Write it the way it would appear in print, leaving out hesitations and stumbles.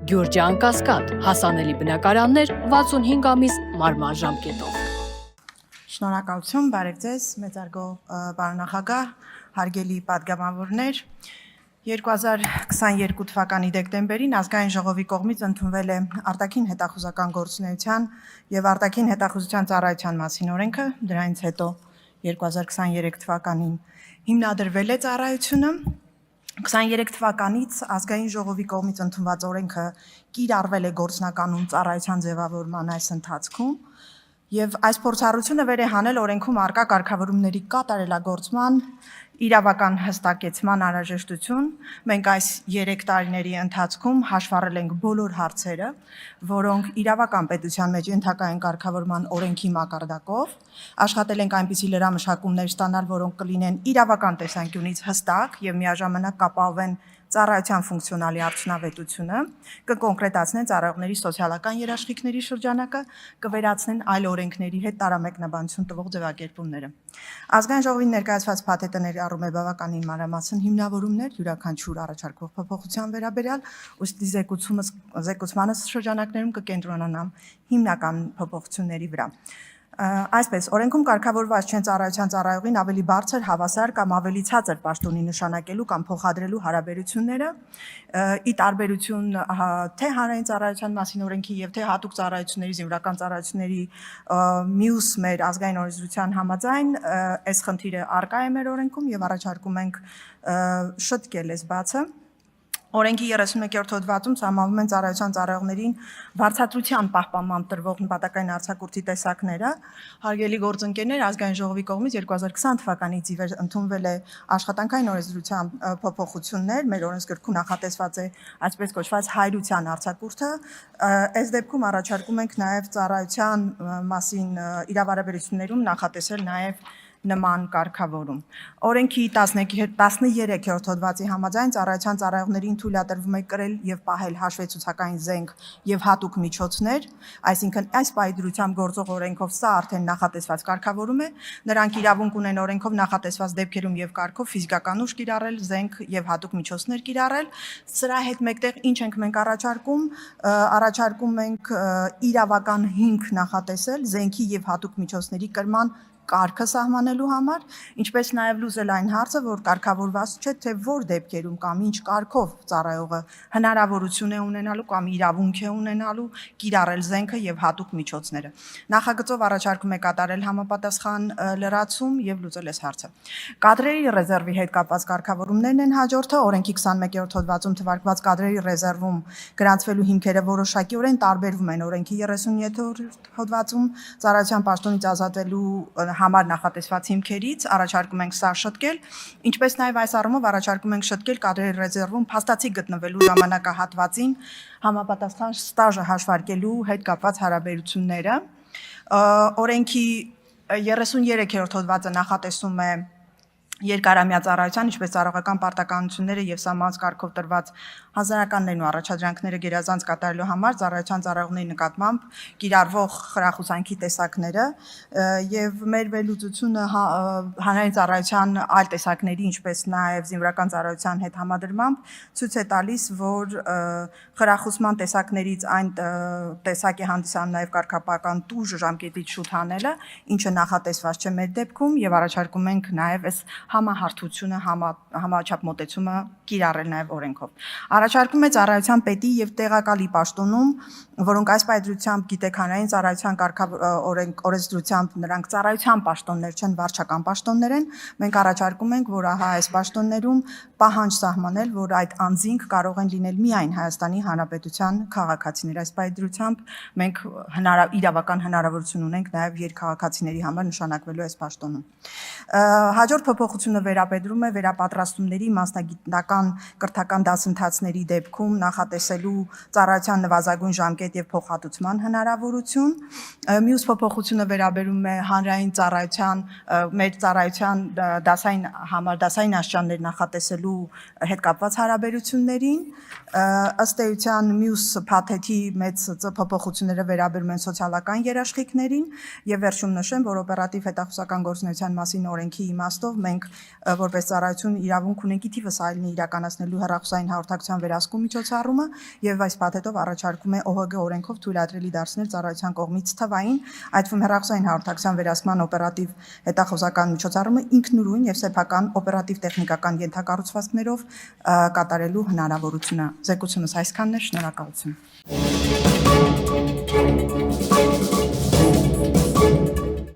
Գյուրջան Կասկադ, հասանելի բնակարաններ 65 ամիս մարման ժամկետով։ Շնորհակալություն, բարև ձեզ, մեծարգո պարոն նախագահ, հարգելի պատգամավորներ։ 2022 թվականի դեկտեմբերին ազգային ժողովի կողմից ընդունվել է արտաքին հետախուզական գործունեության եւ արտաքին հետախուզության ծառայության մասին օրենքը, դրանից հետո 2023 թվականին հիմնադրվել է ծառայությունը։ 23 թվականից ազգային ժողովի կողմից ընդունված օրենքը կիրառվել է գործնականում ծառայության ձևավորման այս ընթացքում եւ այս փորձառությունը վեր է հանել օրենքում առկա կարգավորումների կատարելագործման իրավական հստակեցման անհրաժեշտություն։ Մենք այս 3 տարիների ընթացքում հաշվառել ենք բոլոր հարցերը, որոնք իրավական պետության մեջ ենթակա են կարգավորման օրենքի մակարդակով, աշխատել ենք այնպիսի լրամշակումներ ստանալ, որոնք կլինեն իրավական տեսանկյունից հստակ եւ միաժամանակ կապահովեն ծառայության ֆունկցիոնալի արդյունավետությունը, կկոնկրետացնեն ծառայողների սոցիալական երաշխիքների շրջանակը, կվերացնեն այլ օրենքների հետ տարամեկնաբանություն տվող ձևակերպումները։ Ազգային ժողովին ներկայացված փաթեթը ներառում է բավականին մանրամասն հիմնավորումներ յուրաքանչյուր առաջարկվող փոփոխության վերաբերյալ, ուստի զեկուցմանս շրջանակներում կկենտրոնանամ հիմնական փոփոխությունների վրա։ Այսպես, օրենքում կարգավորված չեն ծառայության ծառայողին ավելի բարձր, հավասար կամ ավելի ցածր պաշտոնի նշանակելու կամ փոխադրելու հարաբերությունները, ի տարբերություն թե հանրային ծառայության մասին օրենքի եւ թե հատուկ ծառայությունների, զինվորական ծառայությունների մյուս մեր ազգային օրենսդրության համաձայն, այս խնդիրը առկա է մեր օրենքում եւ առաջարկում ենք շտկել այս բացը։ Օրենքի 31-րդ հոդվածում սահմանվում են ծառայության ծառայողներին վարձատրության պահպանմամբ տրվող նպատակային արձակուրդի տեսակները։ Հարգելի գործընկերներ, ազգային ժողովի կողմից 2020 թվականից ի վեր ընդունվել է աշխատանքային օրենսդրության փոփոխություններ, մեր օրենսգրքում նախատեսված է այսպես կոչված հայրության արձակուրդը։ Այս դեպքում առաջարկում ենք նաև ծառայության մասին իրավարաբերություններում նախատեսել նաև նման կարգավորում։ Օրենքի 13-րդ հոդվածի համաձայն ծառայության ծառայողներին թույլատրվում է կրել եւ պահել հաշվետվությունային զենք եւ հատուկ միջոցներ, այսինքն այս պայդրությամբ գործող օրենքով սա արդեն նախատեսված կարգավորում է, նրանք իրավունք ունեն օրենքով նախատեսված դեպքերում եւ կարգով ֆիզիկական ուժ կիրառել, զենք եւ հատուկ միջոցներ կիրառել։ Սրա հետ մեկտեղ ինչ ենք մենք առաջարկում ենք իրավական հիմք նախատեսել զենքի եւ հատուկ միջոցների կրման կարգը սահմանելու համար, ինչպես նաև լուծել այն հարցը, որ կարգավորված չէ, թե որ դեպքերում կամ ինչ կարգով ծառայողը հնարավորություն է ունենալու կամ իրավունք է ունենալու կիրառել զենքը եւ հատուկ միջոցները։ Նախագծով առաջարկում է կատարել համապատասխան լրացում եւ լուծել այս հարցը։ Կադրերի ռեզերվի հետ կապված կարգավորումներն են հաջորդը, օրենքի 21-րդ հոդվածում թվարկված կադրերի ռեզերվում գրանցվելու հիմքերը որոշակիորեն տարբերվում են օրենքի 37-րդ հոդվածում ծառայության պաշտոնից ազատվելու համար նախատեսված հիմքերից, առաջարկում ենք սա շտկել, ինչպես նաև այս առումով առաջարկում ենք շտկել կադրերի ռեզերվում փաստացի գտնվելու ժամանակահատվածին համապատասխան ստաժը հաշվարկելու հետ կապված հարաբերությունները։ Օրենքի 33-րդ հոդվածը նախատեսում է երկարամյա ծառայության, ինչպես ծառայողական պարտականությունները եւ սահմանված կարգով տրված հանձնարարականներն ու առաջադրանքները գերազանց կատարելու համար ծառայության ծառայողների նկատմամբ կիրառվող խրախուսանքի տեսակները եւ մեր վերլուծությունը հանրային ծառայության այլ տեսակների, ինչպես նաեւ զինվորական ծառայության հետ համադրմամբ ցույց է տալիս, որ խրախուսման տեսակներից այն տեսակ է հանդիսանում նաեւ կարգապահական տուժ ժամկետից շուտ հանելը, ինչը նախատեսված չէ մեր դեպքում եւ առաջարկում ենք նաեւ այս համահարթությունը, համաչափ մոտեցումը կիրառել նաև օրենքով։ Առաջարկում է ծառայության պետի եւ տեղակալի պաշտոնում, որոնք այս պայծրությամբ գիտեք հանրային ծառայության օրենսդրությամբ նրանք ծառայության պաշտոններ չեն, վարչական պաշտոններ են, մենք առաջարկում ենք, որ ահա այս պաշտոններում պահանջ սահմանել, որ այդ անձինք կարող են լինել միայն Հայաստանի Հանրապետության քաղաքացիներ։ Այս պայծրությամբ մենք իրավական հնարավորություն ունենք նաև երկքաղաքացիների համար նշանակվելու այս պաշտոնում։ Հաջորդ փոփոխությունը վերաբերում է վերապատրաստումների մասնագիտական կրթական դասընթացների դեպքում նախատեսելու ծառայության նվազագույն ժամկետ եւ փոխհատուցման հնարավորություն։ Մյուս փոփոխությունը վերաբերում է հանրային ծառայության, մեր ծառայության դասային աստիճաններ նախատեսելու հետ կապված հարաբերություններին։ Ըստ էության մյուս փաթեթի մեծ փոփոխությունները վերաբերում են սոցիալական երաշխիքներին եւ վերջում նշեմ, որ օպերատիվ հետախուզական գործունեության մասին օրենքի իմաստով մենք որպես ծառայություն իրավունք ունենք ի թիվս այլնի իրականացնելու հեռախոսային հաղորդակցության վերահսկում միջոցառումը եւ այս փաթեթով առաջարկում է ՕՀԳ օրենքով թույլատրելի դարձնել ծառայության կողմից թվային, այդ թվում հեռախոսային հաղորդակցության վերահսկման օպերատիվ հետախուզական միջոցառումը ինքնուրույն եւ սեփական օպերատիվ տեխնիկական ենթակառուցվածքներով կատարելու հնարավորությունը։ Զեկուցումս այսքանն է, շնորհակալություն։